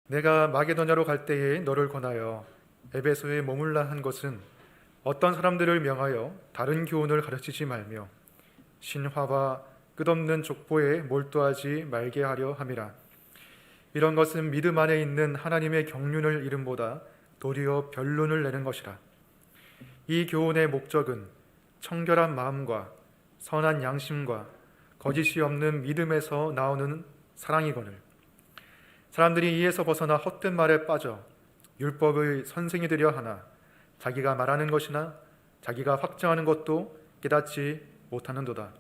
내가 마게도냐로 갈 때에 너를 권하여 에베소에 머물라 한 것은 어떤 사람들을 명하여 다른 교훈을 가르치지 말며 신화와 끝없는 족보에 몰두하지 말게 하려 함이라. 이런 것은 믿음 안에 있는 하나님의 경륜을 이름보다 도리어 변론을 내는 것이라. 이 교훈의 목적은 청결한 마음과 선한 양심과 거짓이 없는 믿음에서 나오는 사랑이거늘 사람들이 이에서 벗어나 헛된 말에 빠져 율법의 선생이 되려 하나 자기가 말하는 것이나 자기가 확증하는 것도 깨닫지 못하는도다.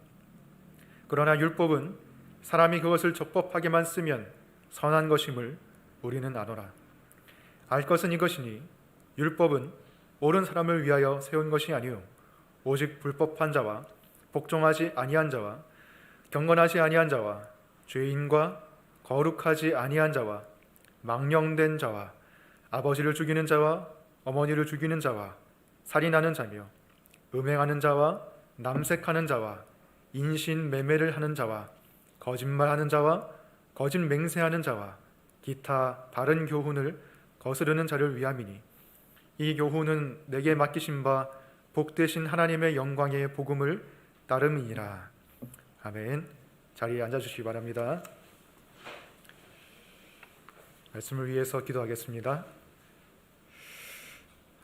그러나 율법은 사람이 그것을 적법하게만 쓰면 선한 것임을 우리는 아노라. 알 것은 이것이니 율법은 옳은 사람을 위하여 세운 것이 아니요 오직 불법한 자와 복종하지 아니한 자와 경건하지 아니한 자와 죄인과 거룩하지 아니한 자와 망령된 자와 아버지를 죽이는 자와 어머니를 죽이는 자와 살인하는 자며 음행하는 자와 남색하는 자와 인신매매를 하는 자와 거짓말하는 자와 거짓 맹세하는 자와 기타 다른 교훈을 거스르는 자를 위함이니 이 교훈은 내게 맡기신 바 복되신 하나님의 영광의 복음을 따름이니라. 아멘. 자리에 앉아주시기 바랍니다. 말씀을 위해서 기도하겠습니다.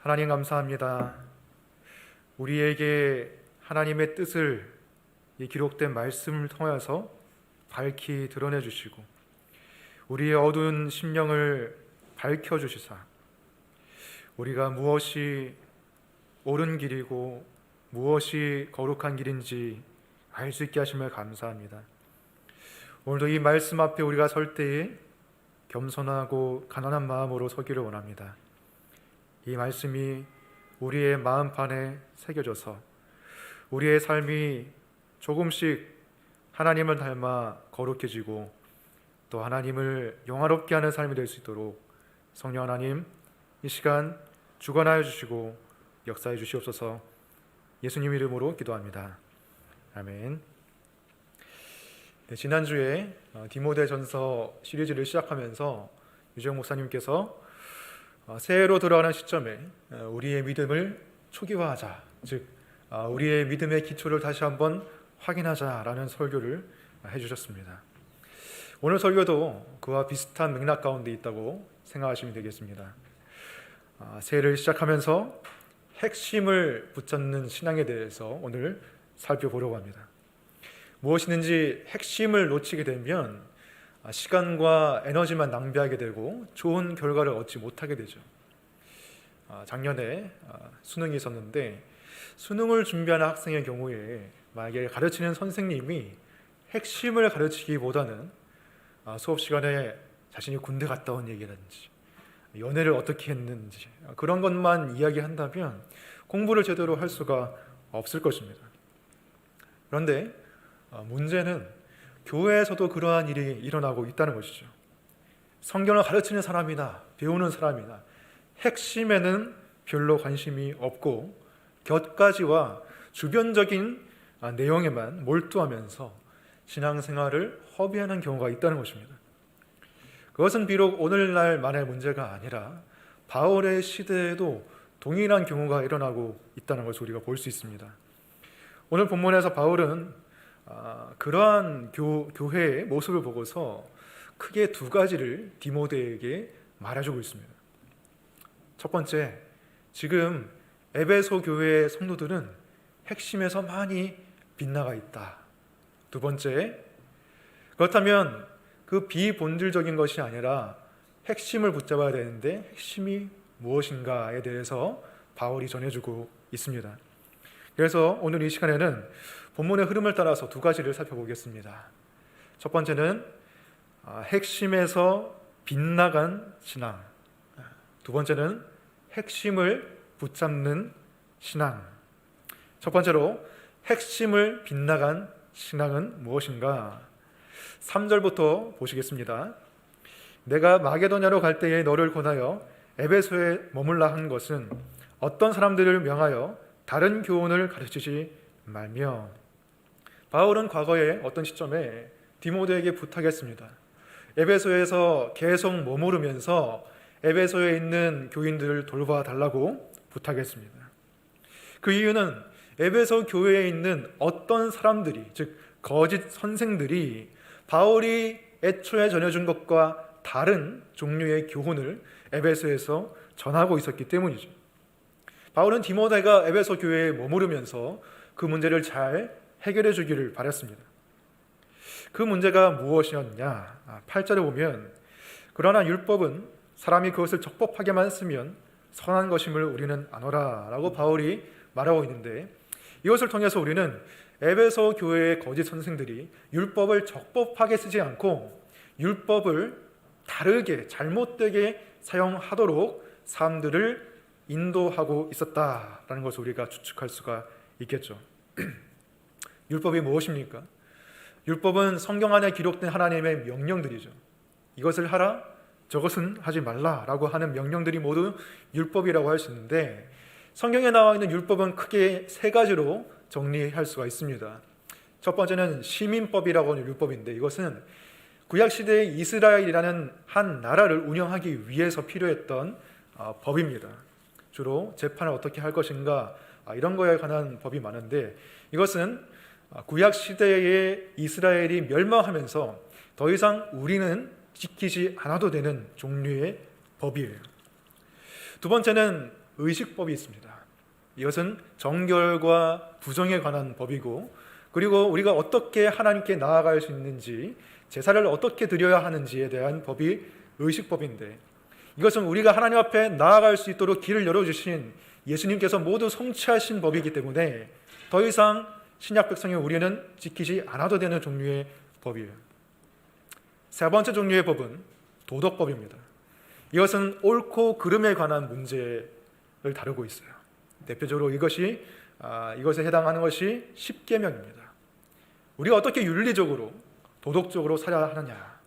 하나님 감사합니다. 우리에게 하나님의 뜻을 이 기록된 말씀을 통해서 밝히 드러내 주시고 우리의 어두운 심령을 밝혀주시사 우리가 무엇이 옳은 길이고 무엇이 거룩한 길인지 알 수 있게 하심을 감사합니다. 오늘도 이 말씀 앞에 우리가 설 때에 겸손하고 가난한 마음으로 서기를 원합니다. 이 말씀이 우리의 마음판에 새겨져서 우리의 삶이 조금씩 하나님을 닮아 거룩해지고 또 하나님을 영화롭게 하는 삶이 될 수 있도록 성령 하나님 이 시간 주관하여 주시고 역사해 주시옵소서. 예수님 이름으로 기도합니다. 아멘. 네, 지난주에 디모데전서 시리즈를 시작하면서 유정 목사님께서 새해로 들어가는 시점에 우리의 믿음을 초기화하자, 즉 우리의 믿음의 기초를 다시 한번 확인하자라는 설교를 해주셨습니다. 오늘 설교도 그와 비슷한 맥락 가운데 있다고 생각하시면 되겠습니다. 새해를 시작하면서 핵심을 붙잡는 신앙에 대해서 오늘 살펴보려고 합니다. 무엇이든지 핵심을 놓치게 되면 시간과 에너지만 낭비하게 되고 좋은 결과를 얻지 못하게 되죠. 작년에 수능이 있었는데 수능을 준비하는 학생의 경우에 만약에 가르치는 선생님이 핵심을 가르치기보다는 수업 시간에 자신이 군대 갔다 온 얘기라든지 연애를 어떻게 했는지 그런 것만 이야기한다면 공부를 제대로 할 수가 없을 것입니다. 그런데 문제는 교회에서도 그러한 일이 일어나고 있다는 것이죠. 성경을 가르치는 사람이나 배우는 사람이나 핵심에는 별로 관심이 없고 곁가지와 주변적인 내용에만 몰두하면서 신앙생활을 허비하는 경우가 있다는 것입니다. 그것은 비록 오늘날만의 문제가 아니라 바울의 시대에도 동일한 경우가 일어나고 있다는 것을 우리가 볼 수 있습니다. 오늘 본문에서 바울은 그러한 교회의 모습을 보고서 크게 두 가지를 디모데에게 말해주고 있습니다. 첫 번째, 지금 에베소 교회의 성도들은 핵심에서 많이 빗나가 있다. 두 번째, 그렇다면 그 비본질적인 것이 아니라 핵심을 붙잡아야 되는데 핵심이 무엇인가에 대해서 바울이 전해주고 있습니다. 그래서 오늘 이 시간에는 본문의 흐름을 따라서 두 가지를 살펴보겠습니다. 첫 번째는 핵심에서 빗나간 신앙, 두 번째는 핵심을 붙잡는 신앙. 첫 번째로 핵심을 빗나간 신앙은 무엇인가? 3절부터 보시겠습니다. 내가 마게도냐로 갈 때에 너를 권하여 에베소에 머물라 한 것은 어떤 사람들을 명하여 다른 교훈을 가르치지 말며. 바울은 과거에 어떤 시점에 디모데에게 부탁했습니다. 에베소에서 계속 머무르면서 에베소에 있는 교인들을 돌봐달라고 부탁했습니다. 그 이유는 에베소 교회에 있는 어떤 사람들이, 즉 거짓 선생들이 바울이 애초에 전해준 것과 다른 종류의 교훈을 에베소에서 전하고 있었기 때문이죠. 바울은 디모데가 에베소 교회에 머무르면서 그 문제를 잘 해결해 주기를 바랐습니다. 그 문제가 무엇이었냐? 8절에 보면 그러나 율법은 사람이 그것을 적법하게만 쓰면 선한 것임을 우리는 아노라 라고 바울이 말하고 있는데, 이것을 통해서 우리는 에베소 교회의 거짓 선생들이 율법을 적법하게 쓰지 않고 율법을 다르게 잘못되게 사용하도록 사람들을 인도하고 있었다라는 것을 우리가 추측할 수가 있겠죠. 율법이 무엇입니까? 율법은 성경 안에 기록된 하나님의 명령들이죠. 이것을 하라, 저것은 하지 말라라고 하는 명령들이 모두 율법이라고 할 수 있는데, 성경에 나와 있는 율법은 크게 세 가지로 정리할 수가 있습니다. 첫 번째는 시민법이라고 하는 율법인데, 이것은 구약시대의 이스라엘이라는 한 나라를 운영하기 위해서 필요했던 법입니다. 주로 재판을 어떻게 할 것인가, 이런 거에 관한 법이 많은데, 이것은 구약시대의 이스라엘이 멸망하면서 더 이상 우리는 지키지 않아도 되는 종류의 법이에요. 두 번째는 의식법이 있습니다. 이것은 정결과 부정에 관한 법이고, 그리고 우리가 어떻게 하나님께 나아갈 수 있는지, 제사를 어떻게 드려야 하는지에 대한 법이 의식법인데, 이것은 우리가 하나님 앞에 나아갈 수 있도록 길을 열어주신 예수님께서 모두 성취하신 법이기 때문에 더 이상 신약 백성의 우리는 지키지 않아도 되는 종류의 법이에요. 세 번째 종류의 법은 도덕법입니다. 이것은 옳고 그름에 관한 문제를 다루고 있어요. 대표적으로 이것에 해당하는 것이 십계명입니다. 우리가 어떻게 윤리적으로 도덕적으로 살아야 하느냐,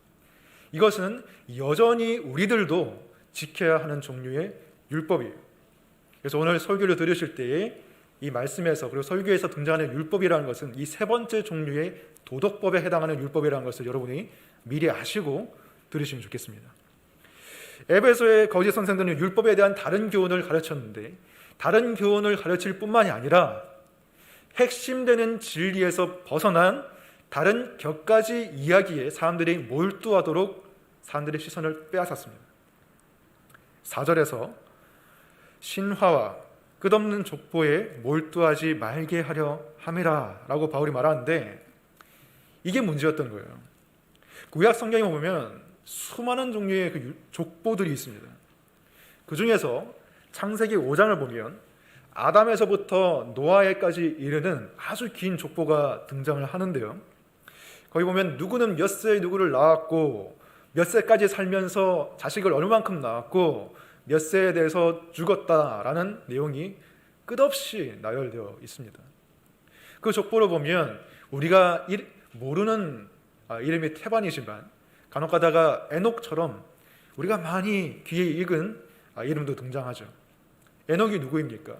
이것은 여전히 우리들도 지켜야 하는 종류의 율법이에요. 그래서 오늘 설교를 들으실 때에 이 말씀에서, 그리고 설교에서 등장하는 율법이라는 것은 이 세 번째 종류의 도덕법에 해당하는 율법이라는 것을 여러분이 미리 아시고 들으시면 좋겠습니다. 에베소의 거짓 선생들은 율법에 대한 다른 교훈을 가르쳤는데, 다른 교훈을 가르칠 뿐만이 아니라 핵심되는 진리에서 벗어난 다른 격가지 이야기에 사람들이 몰두하도록 사람들의 시선을 빼앗았습니다. 4절에서 신화와 끝없는 족보에 몰두하지 말게 하려 함이라 라고 바울이 말하는데, 이게 문제였던 거예요. 구약 성경에 보면 수많은 종류의 그 족보들이 있습니다. 그 중에서 창세기 5장을 보면 아담에서부터 노아에까지 이르는 아주 긴 족보가 등장을 하는데요, 거기 보면 누구는 몇 세에 누구를 낳았고 몇 세까지 살면서 자식을 어느 만큼 낳았고 몇 세에 대해서 죽었다라는 내용이 끝없이 나열되어 있습니다. 그 족보를 보면 우리가 모르는 이름이 태반이지만 간혹 가다가 에녹처럼 우리가 많이 귀에 익은 이름도 등장하죠. 에녹이 누구입니까?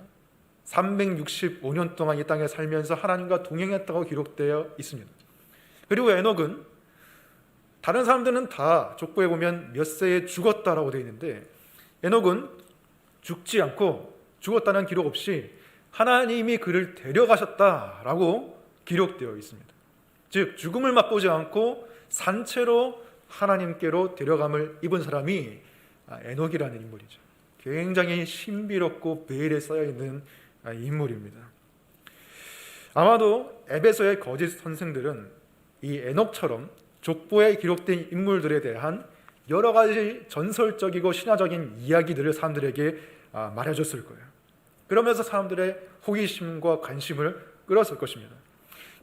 365년 동안 이 땅에 살면서 하나님과 동행했다고 기록되어 있습니다. 그리고 에녹은 다른 사람들은 다 족보에 보면 몇 세에 죽었다라고 되어 있는데, 에녹은 죽지 않고 죽었다는 기록 없이 하나님이 그를 데려가셨다라고 기록되어 있습니다. 즉 죽음을 맛보지 않고 산채로 하나님께로 데려감을 입은 사람이 에녹이라는 인물이죠. 굉장히 신비롭고 베일에 쌓여있는 인물입니다. 아마도 에베소의 거짓 선생들은 이 에녹처럼 족보에 기록된 인물들에 대한 여러 가지 전설적이고 신화적인 이야기들을 사람들에게 말해줬을 거예요. 그러면서 사람들의 호기심과 관심을 끌었을 것입니다.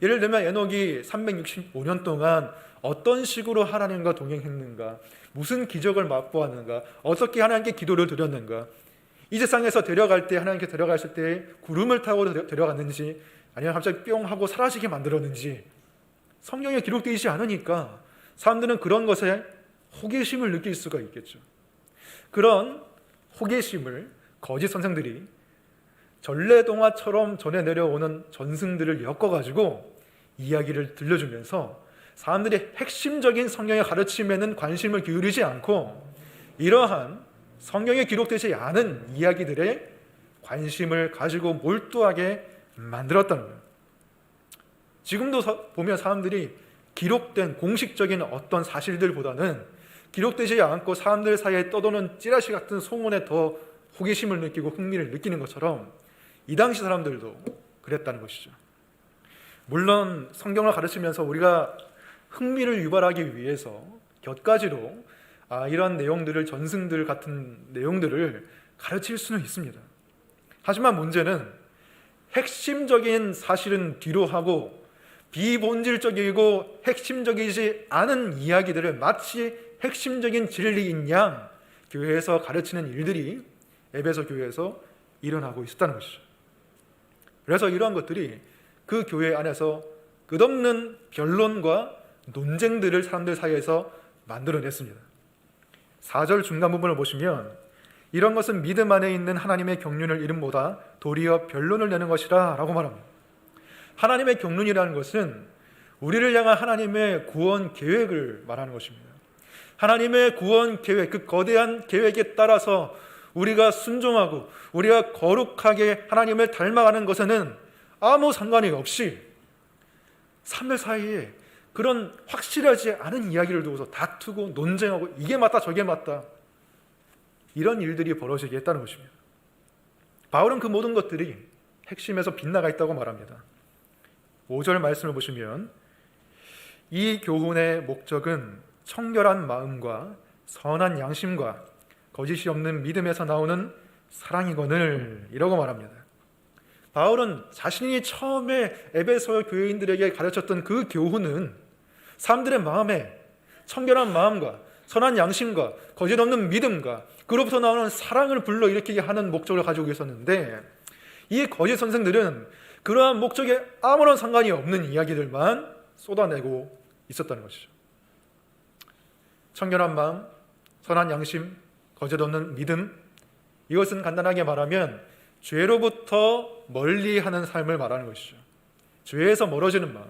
예를 들면 에녹이 365년 동안 어떤 식으로 하나님과 동행했는가, 무슨 기적을 맛보았는가, 어떻게 하나님께 기도를 드렸는가, 이 세상에서 데려갈 때, 하나님께 데려갔을 때 구름을 타고 데려갔는지 아니면 갑자기 뿅 하고 사라지게 만들었는지 성경에 기록되어 있지 않으니까 사람들은 그런 것에 호기심을 느낄 수가 있겠죠. 그런 호기심을 거짓 선생들이 전래동화처럼 전해 내려오는 전승들을 엮어가지고 이야기를 들려주면서 사람들이 핵심적인 성경의 가르침에는 관심을 기울이지 않고 이러한 성경에 기록되지 않은 이야기들에 관심을 가지고 몰두하게 만들었다는 거예요. 지금도 보면 사람들이 기록된 공식적인 어떤 사실들보다는 기록되지 않고 사람들 사이에 떠도는 찌라시 같은 소문에 더 호기심을 느끼고 흥미를 느끼는 것처럼 이 당시 사람들도 그랬다는 것이죠. 물론 성경을 가르치면서 우리가 흥미를 유발하기 위해서 곁가지로 이런 내용들을, 전승들 같은 내용들을 가르칠 수는 있습니다. 하지만 문제는 핵심적인 사실은 뒤로 하고 비본질적이고 핵심적이지 않은 이야기들을 마치 핵심적인 진리인 양 교회에서 가르치는 일들이 에베소 교회에서 일어나고 있었다는 것이죠. 그래서 이러한 것들이 그 교회 안에서 끝없는 변론과 논쟁들을 사람들 사이에서 만들어냈습니다. 4절 중간 부분을 보시면 이런 것은 믿음 안에 있는 하나님의 경륜을 이름보다 도리어 변론을 내는 것이라 라고 말합니다. 하나님의 경륜이라는 것은 우리를 향한 하나님의 구원 계획을 말하는 것입니다. 하나님의 구원 계획, 그 거대한 계획에 따라서 우리가 순종하고 우리가 거룩하게 하나님을 닮아가는 것에는 아무 상관이 없이 사람들 사이에 그런 확실하지 않은 이야기를 두고서 다투고 논쟁하고 이게 맞다 저게 맞다 이런 일들이 벌어지게 했다는 것입니다. 바울은 그 모든 것들이 핵심에서 빗나가 있다고 말합니다. 5절 말씀을 보시면 이 교훈의 목적은 청결한 마음과 선한 양심과 거짓이 없는 믿음에서 나오는 사랑이거늘 이라고 말합니다. 바울은 자신이 처음에 에베소 교회인들에게 가르쳤던 그 교훈은 사람들의 마음에 청결한 마음과 선한 양심과 거짓 없는 믿음과 그로부터 나오는 사랑을 불러일으키게 하는 목적을 가지고 있었는데 이 거짓 선생들은 그러한 목적에 아무런 상관이 없는 이야기들만 쏟아내고 있었다는 것이죠. 청결한 마음, 선한 양심, 거짓 없는 믿음, 이것은 간단하게 말하면 죄로부터 멀리하는 삶을 말하는 것이죠. 죄에서 멀어지는 마음,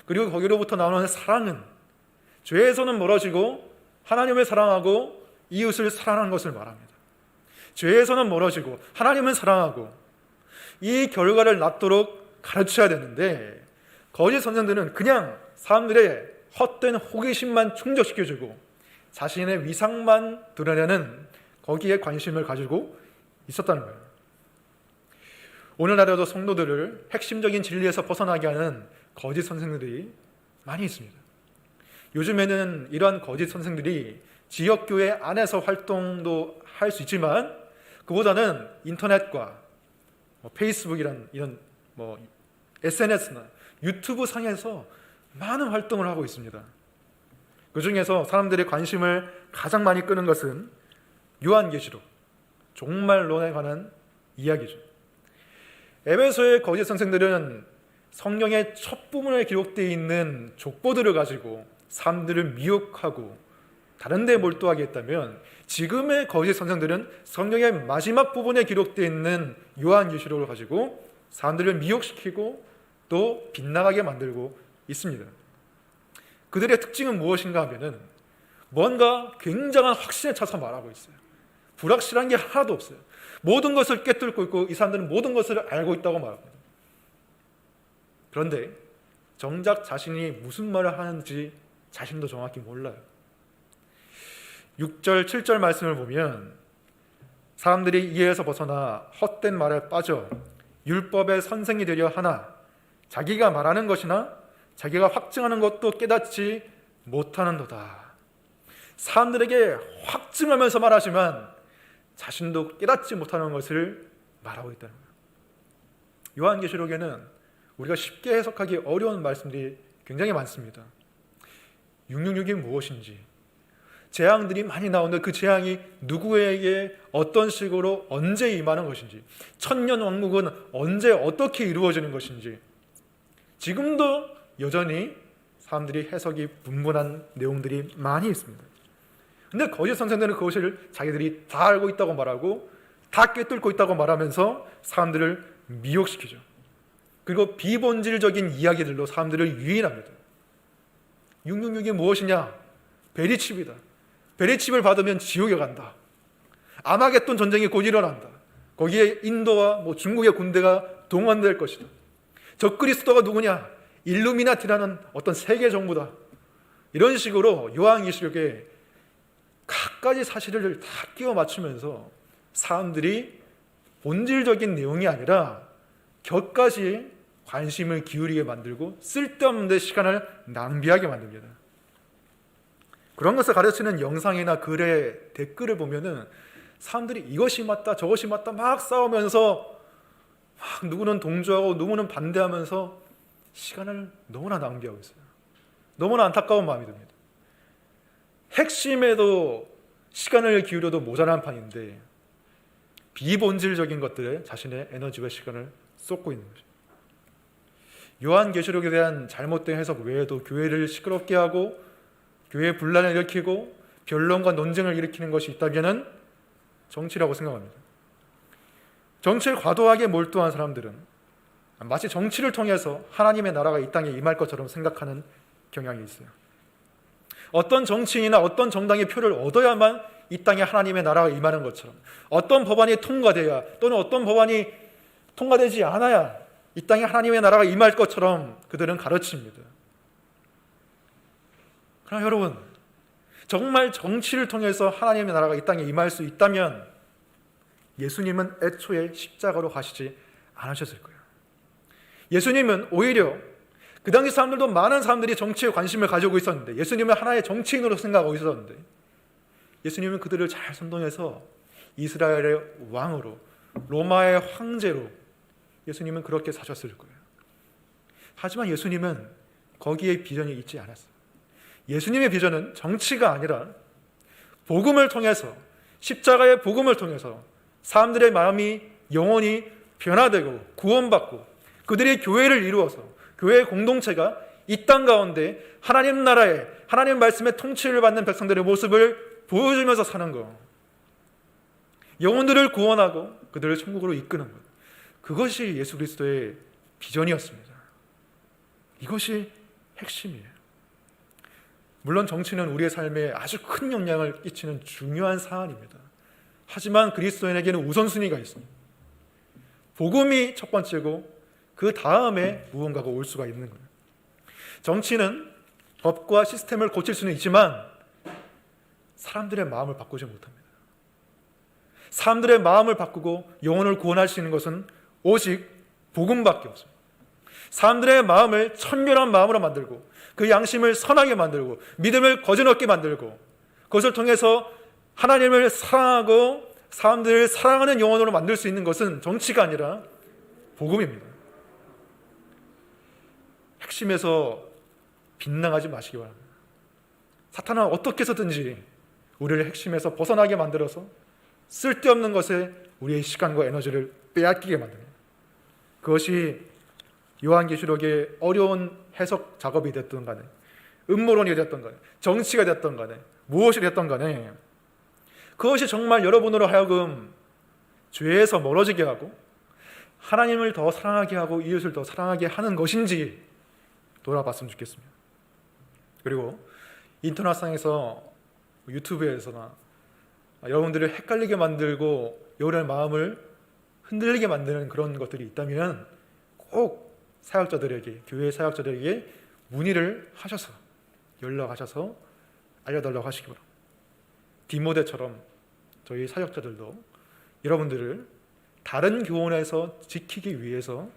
그리고 거기로부터 나오는 사랑은 죄에서는 멀어지고 하나님을 사랑하고 이웃을 사랑하는 것을 말합니다. 죄에서는 멀어지고 하나님을 사랑하고 이 결과를 낳도록 가르쳐야 되는데 거짓 선생들은 그냥 사람들의 헛된 호기심만 충족시켜주고 자신의 위상만 드러내는 거기에 관심을 가지고 있었다는 거예요. 오늘날에도 성도들을 핵심적인 진리에서 벗어나게 하는 거짓 선생들이 많이 있습니다. 요즘에는 이러한 거짓 선생들이 지역교회 안에서 활동도 할 수 있지만 그보다는 인터넷과 페이스북이란 이런 SNS나 유튜브 상에서 많은 활동을 하고 있습니다. 그 중에서 사람들의 관심을 가장 많이 끄는 것은 요한계시록, 종말론에 관한 이야기죠. 에베소의 거짓 선생들은 성경의 첫 부분에 기록되어 있는 족보들을 가지고 사람들을 미혹하고 다른 데 몰두하게 했다면 지금의 거짓 선생들은 성경의 마지막 부분에 기록되어 있는 요한계시록을 가지고 사람들을 미혹시키고 또 빗나가게 만들고 있습니다. 그들의 특징은 무엇인가 하면은 뭔가 굉장한 확신에 차서 말하고 있어요. 불확실한 게 하나도 없어요. 모든 것을 꿰뚫고 있고 이 사람들은 모든 것을 알고 있다고 말합니다. 그런데 정작 자신이 무슨 말을 하는지 자신도 정확히 몰라요. 6절, 7절 말씀을 보면 사람들이 이해에서 벗어나 헛된 말에 빠져 율법의 선생이 되려 하나 자기가 말하는 것이나 자기가 확증하는 것도 깨닫지 못하는도다. 사람들에게 확증하면서 말하지만 자신도 깨닫지 못하는 것을 말하고 있다는 거예요. 요한계시록에는 우리가 쉽게 해석하기 어려운 말씀들이 굉장히 많습니다. 666이 무엇인지, 재앙들이 많이 나오는데 그 재앙이 누구에게 어떤 식으로 언제 임하는 것인지, 천년 왕국은 언제 어떻게 이루어지는 것인지, 지금도 여전히 사람들이 해석이 분분한 내용들이 많이 있습니다. 근데 거짓 선생들은 그것을 자기들이 다 알고 있다고 말하고 다 꿰뚫고 있다고 말하면서 사람들을 미혹시키죠. 그리고 비본질적인 이야기들로 사람들을 유인합니다. 666이 무엇이냐? 베리칩이다. 베리칩을 받으면 지옥에 간다. 아마겟돈 전쟁이 곧 일어난다. 거기에 인도와 중국의 군대가 동원될 것이다. 적그리스도가 누구냐? 일루미나티라는 어떤 세계 정부다. 이런 식으로 요한계시록에 갖가지 사실을 다 끼워 맞추면서 사람들이 본질적인 내용이 아니라 곁가지 관심을 기울이게 만들고 쓸데없는 데 시간을 낭비하게 만듭니다. 그런 것을 가르치는 영상이나 글의 댓글을 보면은 사람들이 이것이 맞다 저것이 맞다 막 싸우면서 막 누구는 동조하고 누구는 반대하면서 시간을 너무나 낭비하고 있어요. 너무나 안타까운 마음이 듭니다. 핵심에도 시간을 기울여도 모자란 판인데 비본질적인 것들에 자신의 에너지와 시간을 쏟고 있는 거죠. 요한계시록에 대한 잘못된 해석 외에도 교회를 시끄럽게 하고 교회에 분란을 일으키고 변론과 논쟁을 일으키는 것이 있다면 정치라고 생각합니다. 정치에 과도하게 몰두한 사람들은 마치 정치를 통해서 하나님의 나라가 이 땅에 임할 것처럼 생각하는 경향이 있어요. 어떤 정치인이나 어떤 정당의 표를 얻어야만 이 땅에 하나님의 나라가 임하는 것처럼, 어떤 법안이 통과돼야 또는 어떤 법안이 통과되지 않아야 이 땅에 하나님의 나라가 임할 것처럼 그들은 가르칩니다. 그러나 여러분, 정말 정치를 통해서 하나님의 나라가 이 땅에 임할 수 있다면 예수님은 애초에 십자가로 가시지 않으셨을 거예요. 예수님은 오히려 그 당시 사람들도 많은 사람들이 정치에 관심을 가지고 있었는데, 예수님은 하나의 정치인으로 생각하고 있었는데, 예수님은 그들을 잘 선동해서 이스라엘의 왕으로, 로마의 황제로 예수님은 그렇게 사셨을 거예요. 하지만 예수님은 거기에 비전이 있지 않았어요. 예수님의 비전은 정치가 아니라 복음을 통해서, 십자가의 복음을 통해서 사람들의 마음이 영원히 변화되고 구원받고 그들의 교회를 이루어서 교회의 공동체가 이 땅 가운데 하나님 나라의, 하나님 말씀의 통치를 받는 백성들의 모습을 보여주면서 사는 것, 영혼들을 구원하고 그들을 천국으로 이끄는 것, 그것이 예수 그리스도의 비전이었습니다. 이것이 핵심이에요. 물론 정치는 우리의 삶에 아주 큰 영향을 끼치는 중요한 사안입니다. 하지만 그리스도인에게는 우선순위가 있습니다. 복음이 첫 번째고 그 다음에 무언가가 올 수가 있는 거예요. 정치는 법과 시스템을 고칠 수는 있지만 사람들의 마음을 바꾸지 못합니다. 사람들의 마음을 바꾸고 영혼을 구원할 수 있는 것은 오직 복음밖에 없습니다. 사람들의 마음을 청결한 마음으로 만들고 그 양심을 선하게 만들고 믿음을 거짓없게 만들고 그것을 통해서 하나님을 사랑하고 사람들을 사랑하는 영혼으로 만들 수 있는 것은 정치가 아니라 복음입니다. 핵심에서 빗나가지 마시기 바랍니다. 사탄은 어떻게 해서든지 우리를 핵심에서 벗어나게 만들어서 쓸데없는 것에 우리의 시간과 에너지를 빼앗기게 만듭니다. 그것이 요한계시록의 어려운 해석 작업이 됐던 간에, 음모론이 됐던 간에, 정치가 됐던 간에, 무엇이 됐던 간에 그것이 정말 여러분으로 하여금 죄에서 멀어지게 하고 하나님을 더 사랑하게 하고 이웃을 더 사랑하게 하는 것인지 돌아봤으면 좋겠습니다. 그리고 인터넷상에서, 유튜브에서나 여러분들을 헷갈리게 만들고 여러분의 마음을 흔들리게 만드는 그런 것들이 있다면 꼭 사역자들에게, 교회 사역자들에게 문의를 하셔서 연락하셔서 알려달라고 하시기 바랍니다. 디모데처럼 저희 사역자들도 여러분들을 다른 교훈에서 지키기 위해서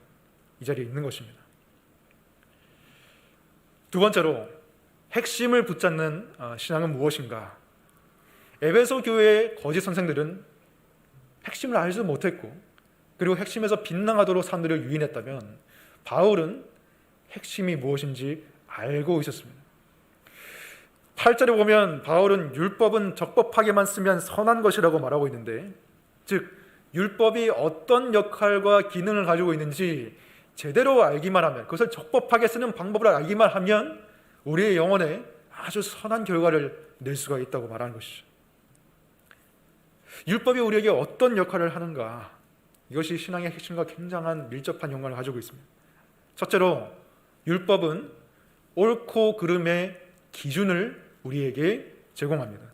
이 자리에 있는 것입니다. 두 번째로 핵심을 붙잡는 신앙은 무엇인가? 에베소 교회의 거짓 선생들은 핵심을 알지 못했고 그리고 핵심에서 빗나가도록 사람들을 유인했다면 바울은 핵심이 무엇인지 알고 있었습니다. 8절에 보면 바울은 율법은 적법하게만 쓰면 선한 것이라고 말하고 있는데, 즉 율법이 어떤 역할과 기능을 가지고 있는지 제대로 알기만 하면, 그것을 적법하게 쓰는 방법을 알기만 하면 우리의 영혼에 아주 선한 결과를 낼 수가 있다고 말하는 것이죠. 율법이 우리에게 어떤 역할을 하는가, 이것이 신앙의 핵심과 굉장한 밀접한 연관을 가지고 있습니다. 첫째로 율법은 옳고 그름의 기준을 우리에게 제공합니다.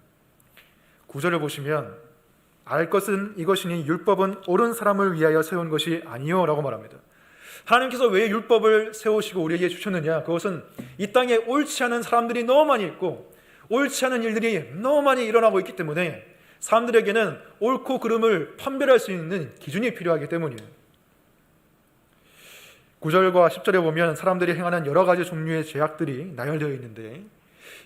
9절을 보시면 알 것은 이것이니 율법은 옳은 사람을 위하여 세운 것이 아니요 라고 말합니다. 하나님께서 왜 율법을 세우시고 우리에게 주셨느냐? 그것은 이 땅에 옳지 않은 사람들이 너무 많이 있고 옳지 않은 일들이 너무 많이 일어나고 있기 때문에 사람들에게는 옳고 그름을 판별할 수 있는 기준이 필요하기 때문이에요. 9절과 10절에 보면 사람들이 행하는 여러 가지 종류의 죄악들이 나열되어 있는데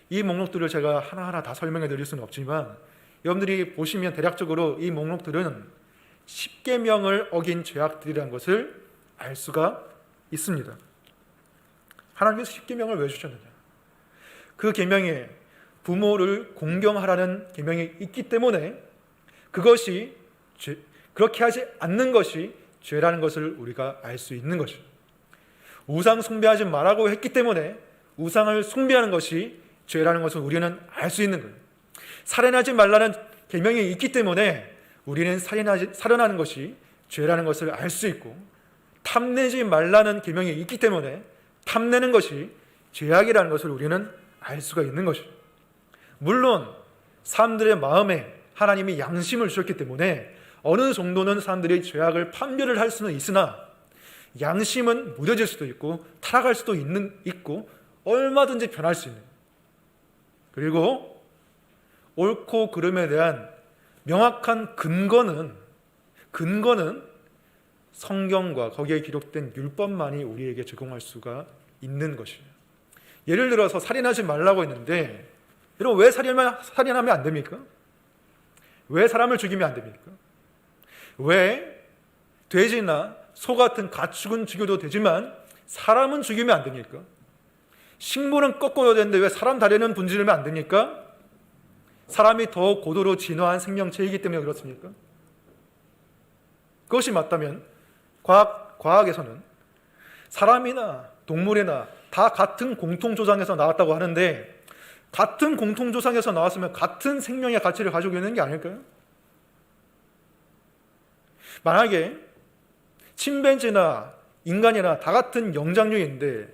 이 목록들을 제가 하나하나 다 설명해 드릴 수는 없지만 여러분들이 보시면 대략적으로 이 목록들은 10계명을 어긴 죄악들이라는 것을 알 수가 있습니다. 하나님께서 10계명을 왜 주셨느냐? 그 계명에 부모를 공경하라는 계명이 있기 때문에 그것이 그렇게 하지 않는 것이 죄라는 것을 우리가 알 수 있는 것이죠. 우상 숭배하지 말라고 했기 때문에 우상을 숭배하는 것이 죄라는 것을 우리는 알 수 있는 거예요. 살인하지 말라는 계명이 있기 때문에 우리는 살인하는 것이 죄라는 것을 알 수 있고, 탐내지 말라는 계명이 있기 때문에 탐내는 것이 죄악이라는 것을 우리는 알 수가 있는 것이죠. 물론 사람들의 마음에 하나님이 양심을 주셨기 때문에 어느 정도는 사람들이 죄악을 판별을 할 수는 있으나 양심은 무뎌질 수도 있고 타락할 수도 있고 얼마든지 변할 수 있는, 그리고 옳고 그름에 대한 명확한 근거는 성경과 거기에 기록된 율법만이 우리에게 제공할 수가 있는 것이에요. 예를 들어서 살인하지 말라고 했는데 여러분, 왜 살인하면 안 됩니까? 왜 사람을 죽이면 안 됩니까? 왜 돼지나 소 같은 가축은 죽여도 되지만 사람은 죽이면 안 됩니까? 식물은 꺾어야 되는데 왜 사람 다리는 분지르면 안 됩니까? 사람이 더 고도로 진화한 생명체이기 때문에 그렇습니까? 그것이 맞다면 과학에서는 사람이나 동물이나 다 같은 공통조상에서 나왔다고 하는데, 같은 공통조상에서 나왔으면 같은 생명의 가치를 가지고 있는 게 아닐까요? 만약에 침팬지나 인간이나 다 같은 영장류인데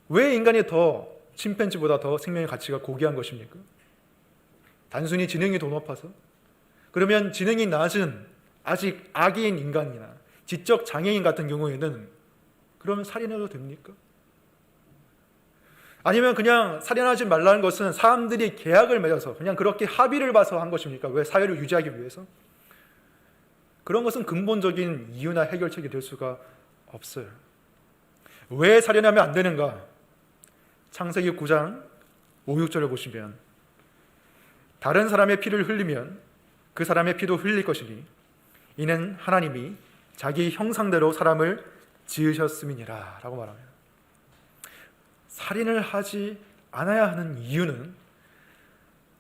왜 인간이 더 침팬지보다 더 생명의 가치가 고귀한 것입니까? 단순히 지능이 더 높아서? 그러면 지능이 낮은 아직 아기인 인간이나 지적 장애인 같은 경우에는 그러면 살인해도 됩니까? 아니면 그냥 살인하지 말라는 것은 사람들이 계약을 맺어서 그냥 그렇게 합의를 봐서 한 것입니까? 왜 사회를 유지하기 위해서? 그런 것은 근본적인 이유나 해결책이 될 수가 없어요. 왜 살인하면 안 되는가? 창세기 9장 5, 6절을 보시면 다른 사람의 피를 흘리면 그 사람의 피도 흘릴 것이니 이는 하나님이 자기 형상대로 사람을 지으셨음이니라 라고 말합니다. 살인을 하지 않아야 하는 이유는,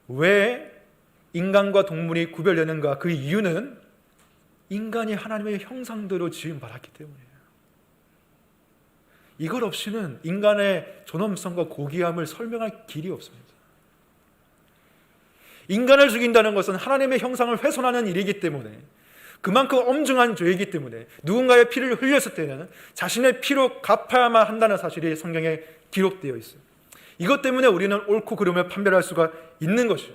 왜 인간과 동물이 구별되는가? 그 이유는 인간이 하나님의 형상대로 지음 받았기 때문이에요. 이걸 없이는 인간의 존엄성과 고귀함을 설명할 길이 없습니다. 인간을 죽인다는 것은 하나님의 형상을 훼손하는 일이기 때문에, 그만큼 엄중한 죄이기 때문에 누군가의 피를 흘렸을 때는 자신의 피로 갚아야만 한다는 사실이 성경에 기록되어 있어요. 이것 때문에 우리는 옳고 그름을 판별할 수가 있는 것이에요.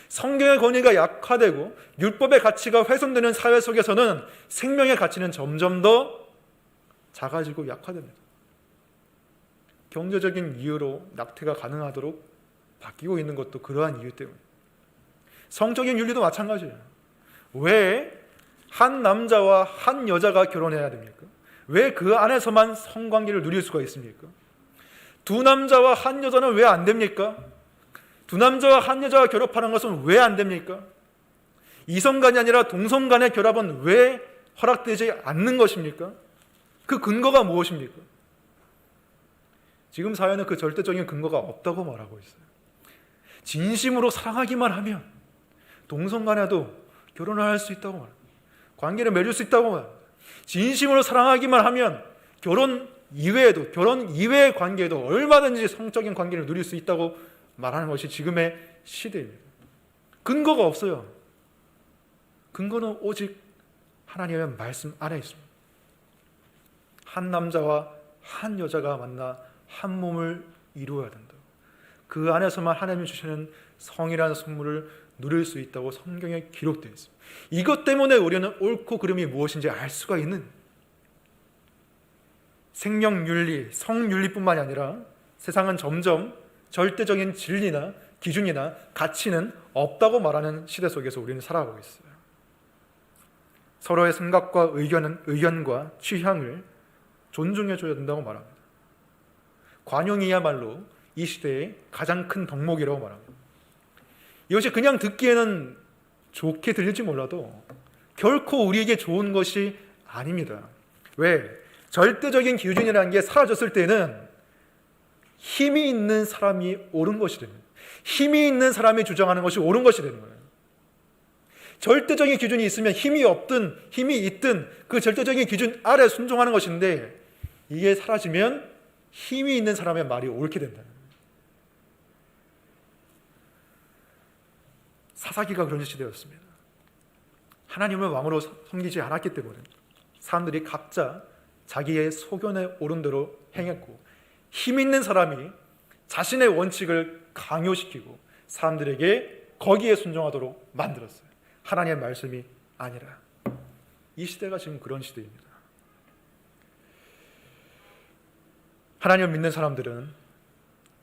성경의 권위가 약화되고 율법의 가치가 훼손되는 사회 속에서는 생명의 가치는 점점 더 작아지고 약화됩니다. 경제적인 이유로 낙태가 가능하도록 바뀌고 있는 것도 그러한 이유 때문에. 성적인 윤리도 마찬가지예요. 왜 한 남자와 한 여자가 결혼해야 됩니까? 왜 그 안에서만 성관계를 누릴 수가 있습니까? 두 남자와 한 여자는 왜 안 됩니까? 두 남자와 한 여자가 결합하는 것은 왜 안 됩니까? 이성간이 아니라 동성간의 결합은 왜 허락되지 않는 것입니까? 그 근거가 무엇입니까? 지금 사회는 그 절대적인 근거가 없다고 말하고 있어요. 진심으로 사랑하기만 하면 동성간에도 결혼을 할 수 있다고 말합니다. 관계를 맺을 수 있다고 말합니다. 진심으로 사랑하기만 하면 결혼 이외의 관계에도 얼마든지 성적인 관계를 누릴 수 있다고 말하는 것이 지금의 시대입니다. 근거가 없어요. 근거는 오직 하나님의 말씀 안에 있습니다. 한 남자와 한 여자가 만나 한 몸을 이루어야 된다. 그 안에서만 하나님이 주시는 성이라는 선물을 누릴 수 있다고 성경에 기록되어 있습니다. 이것 때문에 우리는 옳고 그름이 무엇인지 알 수가 있는, 생명윤리, 성윤리뿐만이 아니라 세상은 점점 절대적인 진리나 기준이나 가치는 없다고 말하는 시대 속에서 우리는 살아가고 있어요. 서로의 생각과 의견과 취향을 존중해줘야 된다고 말합니다. 관용이야말로 이 시대의 가장 큰 덕목이라고 말합니다. 이것이 그냥 듣기에는 좋게 들릴지 몰라도 결코 우리에게 좋은 것이 아닙니다. 왜? 절대적인 기준이라는 게 사라졌을 때는 힘이 있는 사람이 옳은 것이 됩니다. 힘이 있는 사람이 주장하는 것이 옳은 것이 되는 거예요. 절대적인 기준이 있으면 힘이 없든 힘이 있든 그 절대적인 기준 아래 순종하는 것인데, 이게 사라지면 힘이 있는 사람의 말이 옳게 된다는 거예요. 사사기가 그런 시대였습니다. 하나님을 왕으로 섬기지 않았기 때문에 사람들이 각자 자기의 소견에 옳은 대로 행했고, 힘 있는 사람이 자신의 원칙을 강요시키고 사람들에게 거기에 순종하도록 만들었어요. 하나님의 말씀이 아니라. 이 시대가 지금 그런 시대입니다. 하나님을 믿는 사람들은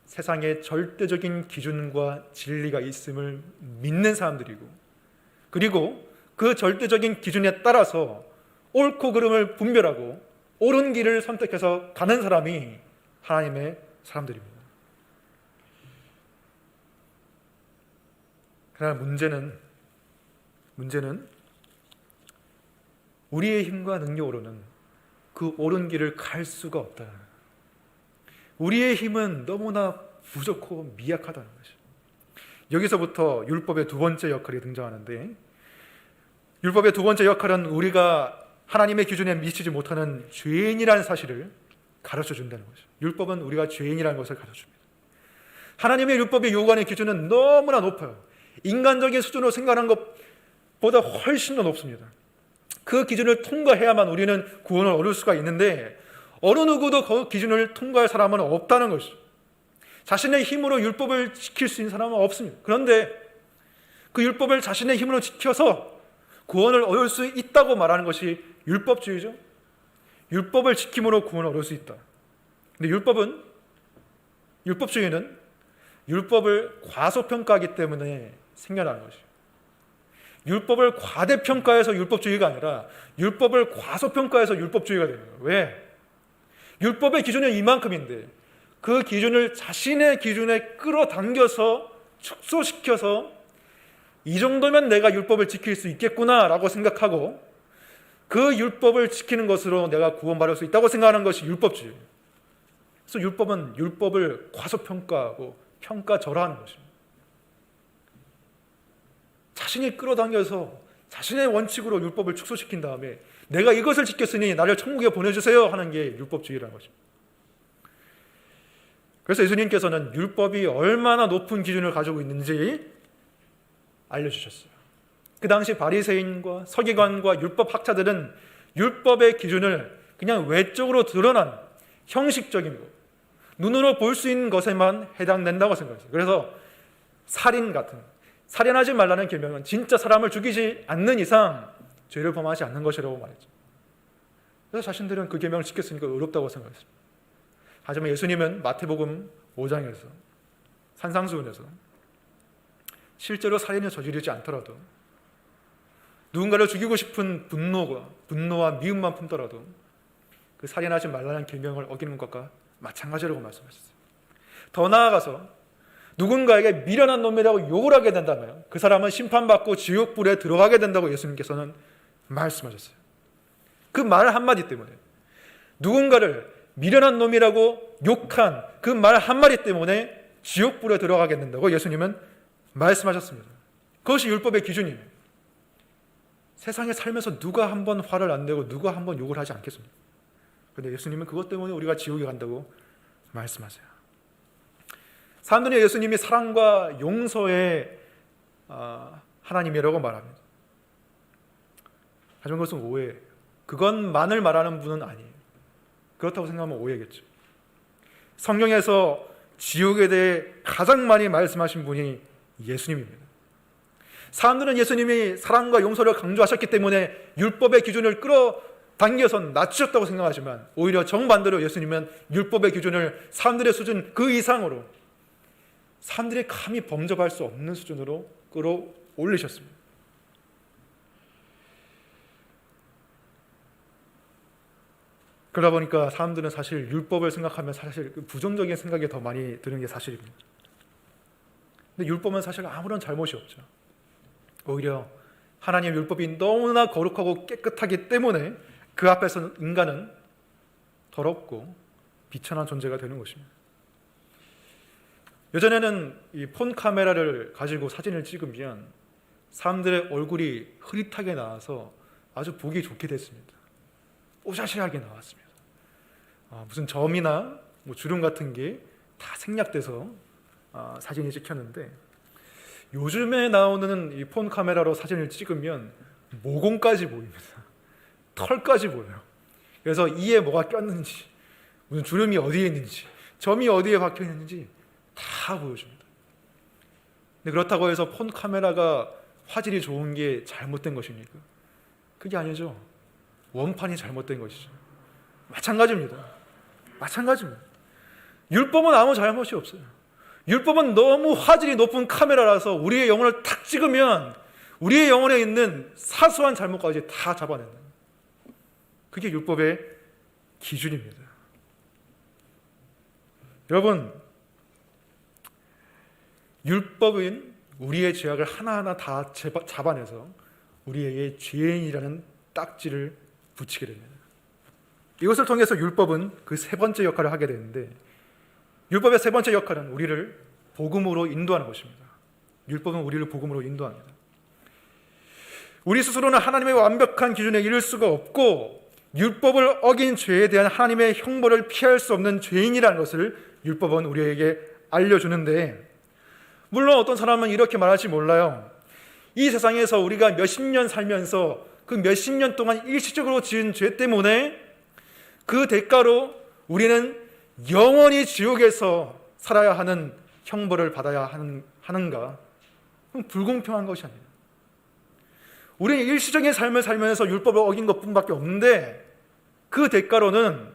세상에 절대적인 기준과 진리가 있음을 믿는 사람들이고, 그리고 그 절대적인 기준에 따라서 옳고 그름을 분별하고 옳은 길을 선택해서 가는 사람이 하나님의 사람들입니다. 그러나 문제는 우리의 힘과 능력으로는 그 옳은 길을 갈 수가 없다는 거예요. 우리의 힘은 너무나 부족하고 미약하다는 것이죠. 여기서부터 율법의 두 번째 역할이 등장하는데, 율법의 두 번째 역할은 우리가 하나님의 기준에 미치지 못하는 죄인이라는 사실을 가르쳐 준다는 것이죠. 율법은 우리가 죄인이라는 것을 가르쳐 줍니다. 하나님의 율법이 요구하는 기준은 너무나 높아요. 인간적인 수준으로 생각하는 것보다 훨씬 더 높습니다. 그 기준을 통과해야만 우리는 구원을 얻을 수가 있는데, 어느 누구도 그 기준을 통과할 사람은 없다는 것이죠. 자신의 힘으로 율법을 지킬 수 있는 사람은 없습니다. 그런데 그 율법을 자신의 힘으로 지켜서 구원을 얻을 수 있다고 말하는 것이 율법주의죠. 율법을 지킴으로 구원을 얻을 수 있다. 근데 율법주의는 율법을 과소평가하기 때문에 생겨나는 것이죠. 율법을 과대평가해서 율법주의가 아니라 율법을 과소평가해서 율법주의가 되는 거예요. 왜? 율법의 기준은 이만큼인데 그 기준을 자신의 기준에 끌어당겨서 축소시켜서 이 정도면 내가 율법을 지킬 수 있겠구나라고 생각하고 그 율법을 지키는 것으로 내가 구원받을 수 있다고 생각하는 것이 율법주의예요. 그래서 율법은 율법을 과소평가하고 평가절하하는 것입니다. 자신이 끌어당겨서 자신의 원칙으로 율법을 축소시킨 다음에 내가 이것을 지켰으니 나를 천국에 보내주세요 하는 게 율법주의라는 것입니다. 그래서 예수님께서는 율법이 얼마나 높은 기준을 가지고 있는지 알려주셨어요. 그 당시 바리새인과 서기관과 율법 학자들은 율법의 기준을 그냥 외적으로 드러난 형식적인 것, 눈으로 볼 수 있는 것에만 해당된다고 생각했어요. 그래서 살인하지 말라는 계명은 진짜 사람을 죽이지 않는 이상 죄를 범하지 않는 것이라고 말했죠. 그래서 자신들은 그 계명을 지켰으니까 의롭다고 생각했습니다. 하지만 예수님은 마태복음 5장에서 산상수훈에서 실제로 살인을 저지르지 않더라도 누군가를 죽이고 싶은 분노와 미움만 품더라도 그 살인하지 말라는 계명을 어기는 것과 마찬가지라고 말씀하셨어요. 더 나아가서 누군가에게 미련한 놈이라고 욕을 하게 된다면 그 사람은 심판받고 지옥불에 들어가게 된다고 예수님께서는 말씀하셨어요. 그 말 한마디 때문에, 누군가를 미련한 놈이라고 욕한 그 말 한마디 때문에 지옥불에 들어가게 된다고 예수님은 말씀하셨습니다. 그것이 율법의 기준이에요. 세상에 살면서 누가 한번 화를 안 내고 누가 한번 욕을 하지 않겠습니까? 그런데 예수님은 그것 때문에 우리가 지옥에 간다고 말씀하세요. 사람들이 예수님이 사랑과 용서의 하나님이라고 말합니다. 하지만 그것은 오해예요. 그것만을 말하는 분은 아니에요. 그렇다고 생각하면 오해겠죠. 성경에서 지옥에 대해 가장 많이 말씀하신 분이 예수님입니다. 사람들은 예수님이 사랑과 용서를 강조하셨기 때문에 율법의 기준을 끌어당겨서 낮추셨다고 생각하지만, 오히려 정반대로 예수님은 율법의 기준을 사람들의 수준 그 이상으로, 사람들이 감히 범접할 수 없는 수준으로 끌어올리셨습니다. 그러다 보니까 사람들은 사실 율법을 생각하면 사실 부정적인 생각이 더 많이 드는 게 사실입니다. 근데 율법은 사실 아무런 잘못이 없죠. 오히려 하나님의 율법이 너무나 거룩하고 깨끗하기 때문에 그 앞에서 인간은 더럽고 비천한 존재가 되는 것입니다. 예전에는 이 폰 카메라를 가지고 사진을 찍으면 사람들의 얼굴이 흐릿하게 나와서 아주 보기 좋게 됐습니다. 뽀샤시하게 나왔습니다. 무슨 점이나 주름 같은 게 다 생략돼서 사진이 찍혔는데, 요즘에 나오는 이 폰 카메라로 사진을 찍으면 모공까지 보입니다. 털까지 보여요. 그래서 이에 뭐가 꼈는지, 무슨 주름이 어디에 있는지, 점이 어디에 박혀 있는지 다 보여줍니다. 근데 그렇다고 해서 폰 카메라가 화질이 좋은 게 잘못된 것입니까? 그게 아니죠. 원판이 잘못된 것이죠. 마찬가지입니다. 율법은 아무 잘못이 없어요. 율법은 너무 화질이 높은 카메라라서 우리의 영혼을 탁 찍으면 우리의 영혼에 있는 사소한 잘못까지 다 잡아내는, 그게 율법의 기준입니다. 여러분, 율법은 우리의 죄악을 하나하나 다 잡아내서 우리에게 죄인이라는 딱지를 붙이게 됩니다. 이것을 통해서 율법은 그 세 번째 역할을 하게 되는데, 율법의 세 번째 역할은 우리를 복음으로 인도하는 것입니다. 율법은 우리를 복음으로 인도합니다. 우리 스스로는 하나님의 완벽한 기준에 이를 수가 없고, 율법을 어긴 죄에 대한 하나님의 형벌을 피할 수 없는 죄인이라는 것을 율법은 우리에게 알려주는데, 물론 어떤 사람은 이렇게 말할지 몰라요. 이 세상에서 우리가 몇십 년 살면서 그 몇십 년 동안 일시적으로 지은 죄 때문에 그 대가로 우리는 영원히 지옥에서 살아야 하는 형벌을 받아야 하는가? 그럼 불공평한 것이 아니에요. 우리는 일시적인 삶을 살면서 율법을 어긴 것뿐밖에 없는데, 그 대가로는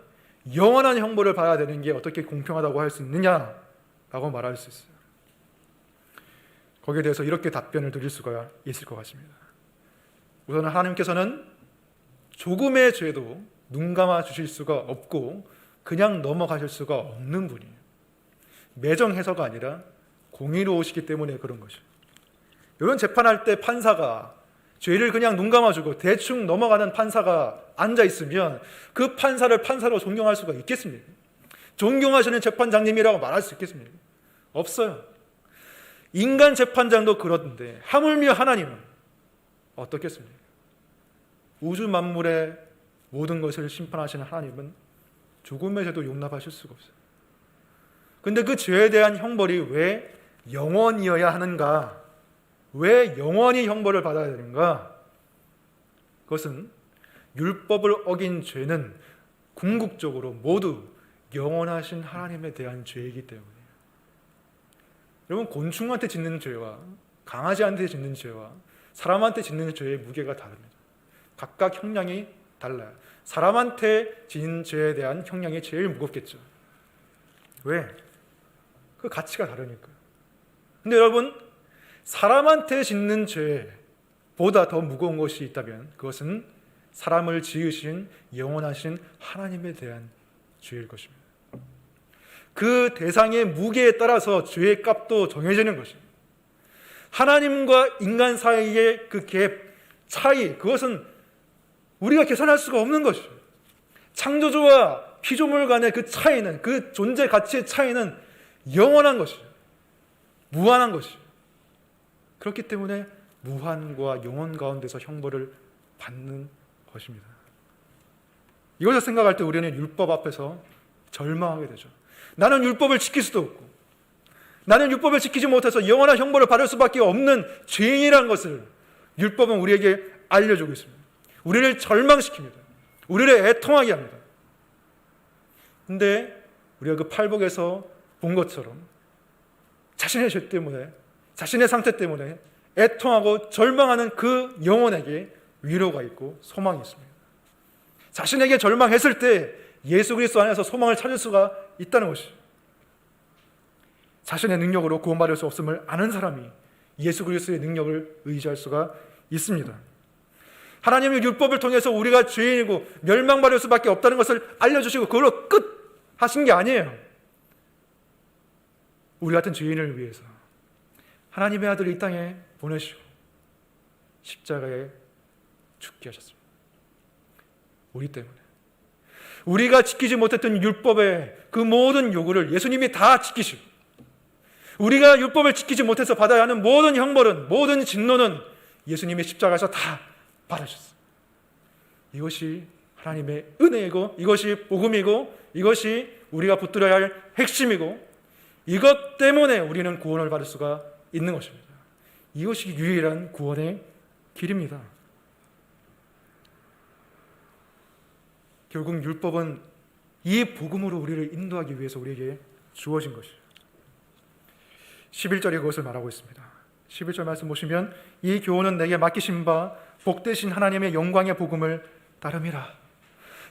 영원한 형벌을 받아야 되는 게 어떻게 공평하다고 할 수 있느냐라고 말할 수 있어요. 거기에 대해서 이렇게 답변을 드릴 수가 있을 것 같습니다. 우선 하나님께서는 조금의 죄도 눈 감아 주실 수가 없고 그냥 넘어가실 수가 없는 분이에요. 매정해서가 아니라 공의로우시기 때문에 그런 것이에요. 이런 재판할 때 판사가 죄를 그냥 눈 감아주고 대충 넘어가는 판사가 앉아있으면 그 판사를 판사로 존경할 수가 있겠습니까? 존경하시는 재판장님이라고 말할 수 있겠습니까? 없어요. 인간 재판장도 그런데 하물며 하나님은 어떻겠습니까? 우주 만물의 모든 것을 심판하시는 하나님은 조금의 죄도 용납하실 수가 없어요. 근데 그 죄에 대한 형벌이 왜 영원이어야 하는가? 왜 영원히 형벌을 받아야 되는가? 그것은 율법을 어긴 죄는 궁극적으로 모두 영원하신 하나님에 대한 죄이기 때문이에요. 여러분, 곤충한테 짓는 죄와 강아지한테 짓는 죄와 사람한테 짓는 죄의 무게가 다릅니다. 각각 형량이 달라요. 사람한테 짓는 죄에 대한 형량이 제일 무겁겠죠. 왜? 그 가치가 다르니까요. 근데 여러분, 사람한테 짓는 죄보다 더 무거운 것이 있다면 그것은 사람을 지으신 영원하신 하나님에 대한 죄일 것입니다. 그 대상의 무게에 따라서 죄의 값도 정해지는 것입니다. 하나님과 인간 사이의 그 갭, 차이, 그것은 우리가 계산할 수가 없는 것이죠. 창조주와 피조물 간의 그 차이는, 그 존재 가치의 차이는 영원한 것이죠. 무한한 것이죠. 그렇기 때문에 무한과 영원 가운데서 형벌을 받는 것입니다. 이것을 생각할 때 우리는 율법 앞에서 절망하게 되죠. 나는 율법을 지킬 수도 없고, 나는 율법을 지키지 못해서 영원한 형벌을 받을 수밖에 없는 죄인이라는 것을 율법은 우리에게 알려주고 있습니다. 우리를 절망시킵니다. 우리를 애통하게 합니다. 근데 우리가 그 팔복에서 본 것처럼 자신의 죄 때문에, 자신의 상태 때문에 애통하고 절망하는 그 영혼에게 위로가 있고 소망이 있습니다. 자신에게 절망했을 때 예수 그리스도 안에서 소망을 찾을 수가 있다는 것이죠. 자신의 능력으로 구원받을 수 없음을 아는 사람이 예수 그리스도의 능력을 의지할 수가 있습니다. 하나님의 율법을 통해서 우리가 죄인이고 멸망받을 수밖에 없다는 것을 알려주시고 그걸로 끝 하신 게 아니에요. 우리 같은 죄인을 위해서 하나님의 아들을 이 땅에 보내시고 십자가에 죽게 하셨습니다. 우리 때문에. 우리가 지키지 못했던 율법의 그 모든 요구를 예수님이 다 지키시고, 우리가 율법을 지키지 못해서 받아야 하는 모든 형벌은, 모든 진노는 예수님이 십자가에서 다 받으셨어요. 이것이 하나님의 은혜이고, 이것이 복음이고, 이것이 우리가 붙들어야 할 핵심이고, 이것 때문에 우리는 구원을 받을 수가 있는 것입니다. 이것이 유일한 구원의 길입니다. 결국 율법은 이 복음으로 우리를 인도하기 위해서 우리에게 주어진 것이에요. 11절에 그것을 말하고 있습니다. 11절 말씀 보시면 이 교훈은 내게 맡기신 바 복되신 하나님의 영광의 복음을 따름이라.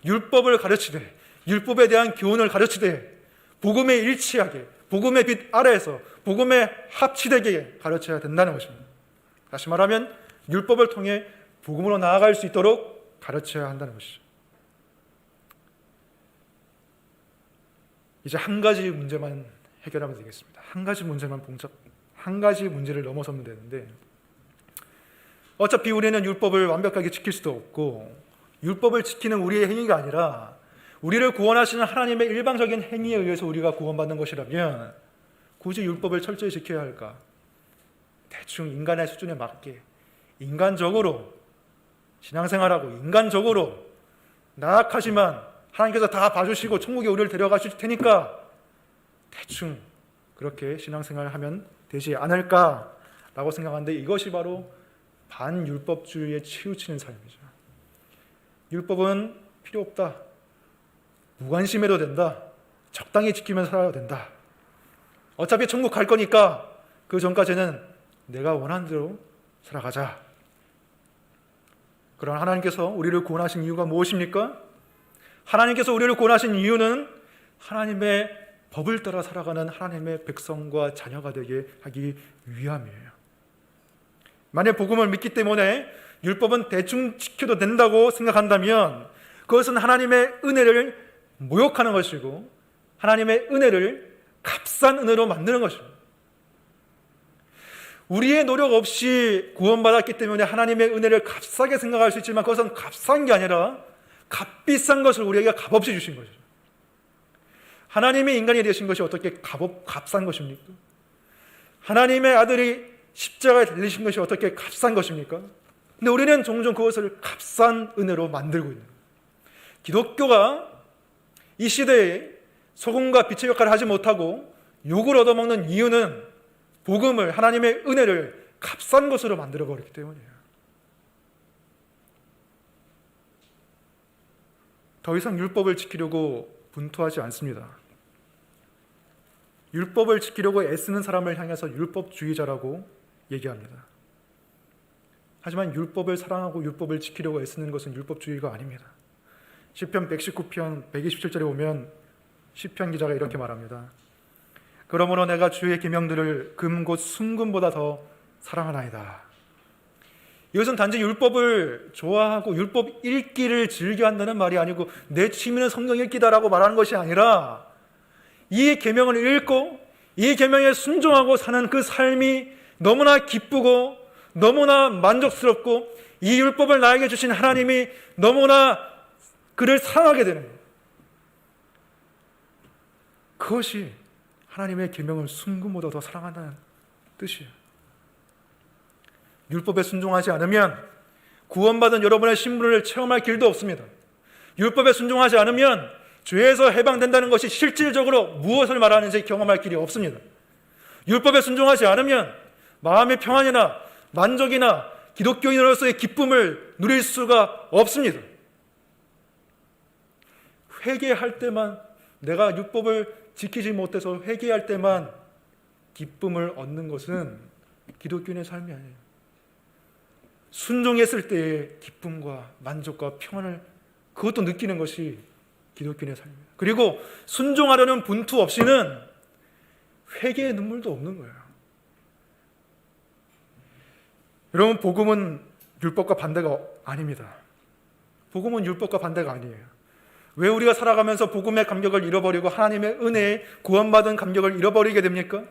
율법을 가르치되, 율법에 대한 교훈을 가르치되 복음에 일치하게, 복음의 빛 아래에서 복음에 합치되게 가르쳐야 된다는 것입니다. 다시 말하면 율법을 통해 복음으로 나아갈 수 있도록 가르쳐야 한다는 것이죠. 이제 한 가지 문제만 해결하면 되겠습니다. 한 가지 문제를 넘어서면 되는데, 어차피 우리는 율법을 완벽하게 지킬 수도 없고, 율법을 지키는 우리의 행위가 아니라 우리를 구원하시는 하나님의 일방적인 행위에 의해서 우리가 구원받는 것이라면 굳이 율법을 철저히 지켜야 할까? 대충 인간의 수준에 맞게 인간적으로 신앙생활하고 인간적으로 나약하지만 하나님께서 다 봐주시고 천국에 우리를 데려가실 테니까 대충 그렇게 신앙생활을 하면 되지 않을까라고 생각하는데, 이것이 바로 반율법주의에 치우치는 삶이죠. 율법은 필요 없다, 무관심해도 된다, 적당히 지키면 살아도 된다, 어차피 천국 갈 거니까 그 전까지는 내가 원하는 대로 살아가자. 그러나 하나님께서 우리를 구원하신 이유가 무엇입니까? 하나님께서 우리를 구원하신 이유는 하나님의 법을 따라 살아가는 하나님의 백성과 자녀가 되게 하기 위함이에요. 만약 복음을 믿기 때문에 율법은 대충 지켜도 된다고 생각한다면 그것은 하나님의 은혜를 모욕하는 것이고 하나님의 은혜를 값싼 은혜로 만드는 것입니다. 우리의 노력 없이 구원받았기 때문에 하나님의 은혜를 값싸게 생각할 수 있지만 그것은 값싼 게 아니라 값비싼 것을 우리에게 값없이 주신 것이죠. 하나님의 인간이 되신 것이 어떻게 값싼 것입니까? 하나님의 아들이 십자가에 달리신 것이 어떻게 값싼 것입니까? 근데 우리는 종종 그것을 값싼 은혜로 만들고 있는 거예요. 기독교가 이 시대에 소금과 빛의 역할을 하지 못하고 욕을 얻어먹는 이유는 복음을, 하나님의 은혜를 값싼 것으로 만들어버렸기 때문이에요. 더 이상 율법을 지키려고 분투하지 않습니다. 율법을 지키려고 애쓰는 사람을 향해서 율법주의자라고 얘기합니다. 하지만 율법을 사랑하고 율법을 지키려고 애쓰는 것은 율법주의가 아닙니다. 시편 119편 127절에 보면 시편 기자가 이렇게 말합니다. 그러므로 내가 주의 계명들을 금 곧 순금보다 더 사랑하나이다. 이것은 단지 율법을 좋아하고 율법 읽기를 즐겨한다는 말이 아니고 내 취미는 성경 읽기다라고 말하는 것이 아니라 이 계명을 읽고 이 계명에 순종하고 사는 그 삶이 너무나 기쁘고 너무나 만족스럽고 이 율법을 나에게 주신 하나님이 너무나 그를 사랑하게 되는 거예요. 그것이 하나님의 계명을 순금보다 더 사랑한다는 뜻이에요. 율법에 순종하지 않으면 구원받은 여러분의 신분을 체험할 길도 없습니다. 율법에 순종하지 않으면 죄에서 해방된다는 것이 실질적으로 무엇을 말하는지 경험할 길이 없습니다. 율법에 순종하지 않으면 마음의 평안이나 만족이나 기독교인으로서의 기쁨을 누릴 수가 없습니다. 회개할 때만 내가 율법을 지키지 못해서 회개할 때만 기쁨을 얻는 것은 기독교인의 삶이 아니에요. 순종했을 때의 기쁨과 만족과 평안을 그것도 느끼는 것이 기독교인의 삶입니다. 그리고 순종하려는 분투 없이는 회개의 눈물도 없는 거예요. 여러분, 복음은 율법과 반대가 아닙니다. 복음은 율법과 반대가 아니에요. 왜 우리가 살아가면서 복음의 감격을 잃어버리고 하나님의 은혜에 구원받은 감격을 잃어버리게 됩니까?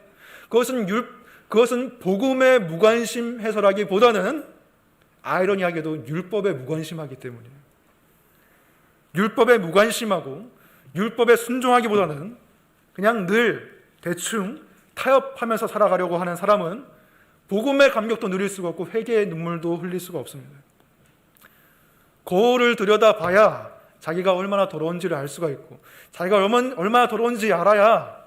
그것은 복음에 무관심해서라기보다는 아이러니하게도 율법에 무관심하기 때문이에요. 율법에 무관심하고 율법에 순종하기보다는 그냥 늘 대충 타협하면서 살아가려고 하는 사람은 복음의 감격도 누릴 수가 없고 회개의 눈물도 흘릴 수가 없습니다. 거울을 들여다봐야 자기가 얼마나 더러운지를 알 수가 있고, 자기가 얼마나 더러운지 알아야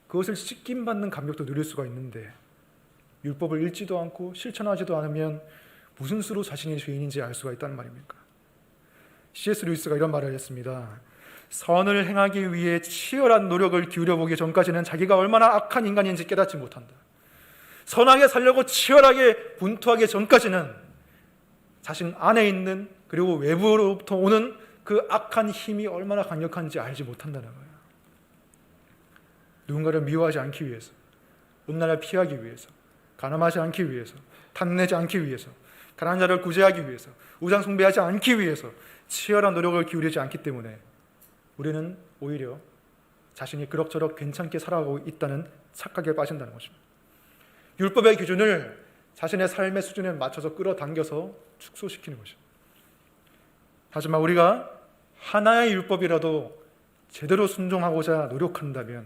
그것을 씻김받는 감격도 누릴 수가 있는데, 율법을 읽지도 않고 실천하지도 않으면 무슨 수로 자신이 죄인인지 알 수가 있다는 말입니까? C.S. 루이스가 이런 말을 했습니다. 선을 행하기 위해 치열한 노력을 기울여보기 전까지는 자기가 얼마나 악한 인간인지 깨닫지 못한다. 선하게 살려고 치열하게 분투하기 전까지는 자신 안에 있는, 그리고 외부로부터 오는 그 악한 힘이 얼마나 강력한지 알지 못한다는 거예요. 누군가를 미워하지 않기 위해서, 음란을 피하기 위해서, 가늠하지 않기 위해서, 탐내지 않기 위해서, 가난한 자를 구제하기 위해서, 우상 숭배하지 않기 위해서 치열한 노력을 기울이지 않기 때문에 우리는 오히려 자신이 그럭저럭 괜찮게 살아가고 있다는 착각에 빠진다는 것입니다. 율법의 기준을 자신의 삶의 수준에 맞춰서 끌어당겨서 축소시키는 것입니다. 하지만 우리가 하나의 율법이라도 제대로 순종하고자 노력한다면,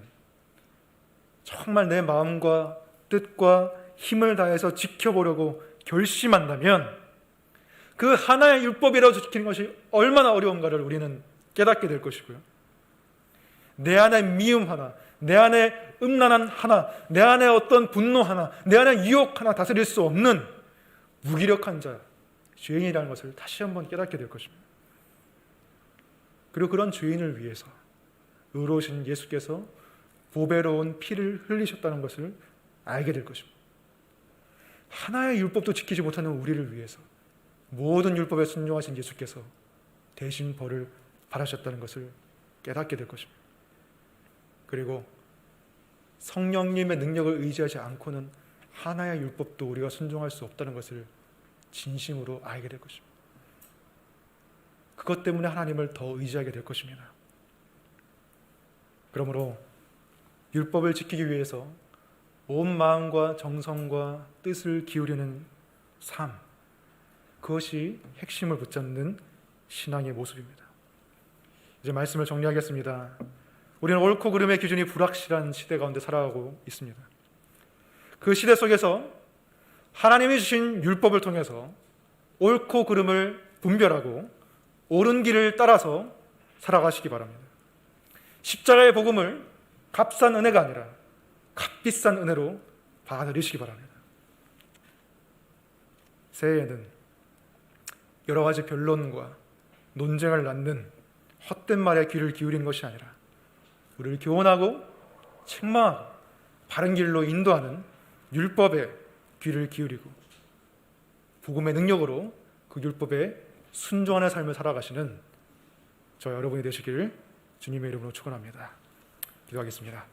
정말 내 마음과 뜻과 힘을 다해서 지켜보려고 결심한다면, 그 하나의 율법이라도 지키는 것이 얼마나 어려운가를 우리는 깨닫게 될 것이고요. 내 안에 미움 하나, 내 안에 음란한 하나, 내 안에 어떤 분노 하나, 내 안에 유혹 하나 다스릴 수 없는 무기력한 자, 죄인이라는 것을 다시 한번 깨닫게 될 것입니다. 그리고 그런 죄인을 위해서 의로우신 예수께서 보배로운 피를 흘리셨다는 것을 알게 될 것입니다. 하나의 율법도 지키지 못하는 우리를 위해서 모든 율법에 순종하신 예수께서 대신 벌을 받으셨다는 것을 깨닫게 될 것입니다. 그리고 성령님의 능력을 의지하지 않고는 하나의 율법도 우리가 순종할 수 없다는 것을 진심으로 알게 될 것입니다. 그것 때문에 하나님을 더 의지하게 될 것입니다. 그러므로 율법을 지키기 위해서 온 마음과 정성과 뜻을 기울이는 삶, 그것이 핵심을 붙잡는 신앙의 모습입니다. 이제 말씀을 정리하겠습니다. 우리는 옳고 그름의 기준이 불확실한 시대 가운데 살아가고 있습니다. 그 시대 속에서 하나님이 주신 율법을 통해서 옳고 그름을 분별하고 옳은 길을 따라서 살아가시기 바랍니다. 십자가의 복음을 값싼 은혜가 아니라 값비싼 은혜로 받아들이시기 바랍니다. 새해에는 여러 가지 변론과 논쟁을 낳는 헛된 말에 귀를 기울이는 것이 아니라 우리를 교훈하고 책망하고 바른 길로 인도하는 율법에 귀를 기울이고 복음의 능력으로 그 율법에 순종하는 삶을 살아가시는 저 여러분이 되시길 주님의 이름으로 축원합니다. 기도하겠습니다.